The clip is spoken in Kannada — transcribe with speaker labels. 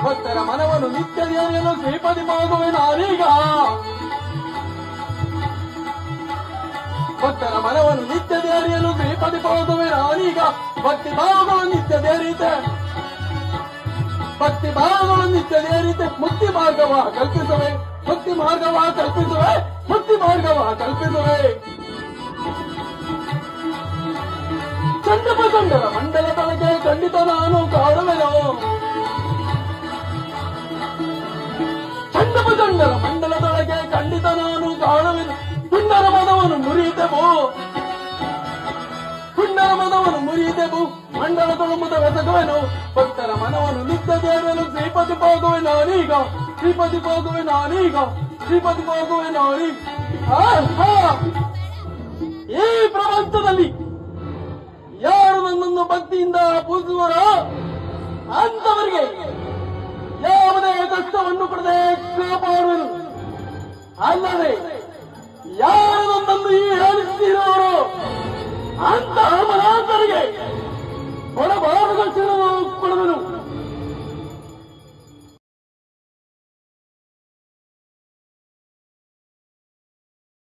Speaker 1: ಭಕ್ತರ ಮನವನ್ನು ನಿತ್ಯ ಧ್ಯಾನಿಯಲು ಶ್ರೀಪತಿಯಾಗುವೆ ನಾನೀಗ. ಭಕ್ತರ ಮನವನ್ನು ನಿತ್ಯ ಧ್ಯಾನಿಯಲು ಶ್ರೀಪತಿಯಾಗುವೆ ನಾನೀಗ. ಭಕ್ತಿ ಭಾವಗಳು ನಿತ್ಯ ಧ್ಯಾನಿತೆ, ಭಕ್ತಿ ಭಾವಗಳು ನಿತ್ಯ ಧ್ಯಾನಿತೆ. ಮುಕ್ತಿ ಮಾರ್ಗವ ಕಲ್ಪಿಸುವೆ, ಮುಕ್ತಿ ಮಾರ್ಗವ ಕಲ್ಪಿಸುವೆ, ಮುಕ್ತಿ ಮಾರ್ಗವ ಕಲ್ಪಿಸುವೆ. ಚಂಡರ ಮಂಡಲದೊಳಗೆ ಖಂಡಿತ ನಾನು ಕಾಡುವೆನು. ಚಂಡರ ಮಂಡಲದೊಳಗೆ ಖಂಡಿತ ನಾನು ಕಾಡುವೆನು. ಪುಂಡರ ಮದವನ್ನು ಮುರಿದೆವು, ಪುಂಡರ ಮದವನ್ನು ಮುರಿದೆವು. ಮಂಡಲ ತೊಳುಮುದ ಬೆಸಗುವೆನು. ಭಕ್ತರ ಮನವನ್ನು ನಿತ್ಯ ದೇವನು ಶ್ರೀಪತಿ ಹೋಗುವೆ ನಾನೀಗ, ಶ್ರೀಪತಿ ಹೋಗುವೆ ನಾನೀಗ, ಶ್ರೀಪತಿ ಹೋಗುವೆ ನಾನೀಗ. ಈ ಪ್ರಪಂಚದಲ್ಲಿ ಯಾರು ನನ್ನನ್ನು ಭಕ್ತಿಯಿಂದ ಪೂಜಿಸುವರೋ ಅಂತವರಿಗೆ ಯಾವುದೇ ಕಷ್ಟವನ್ನು ಕೊಡದೆ ಕಾಪಾಡುವೆನು. ಅಲ್ಲದೆ ಯಾರು ನನ್ನನ್ನು ಈ ಹೇಳಿಸಿರೋರು ಅಂತಹ ಮನಾಂತರಿಗೆ ಕೊಡಬಾರದು ಕೊಡುವೆನು.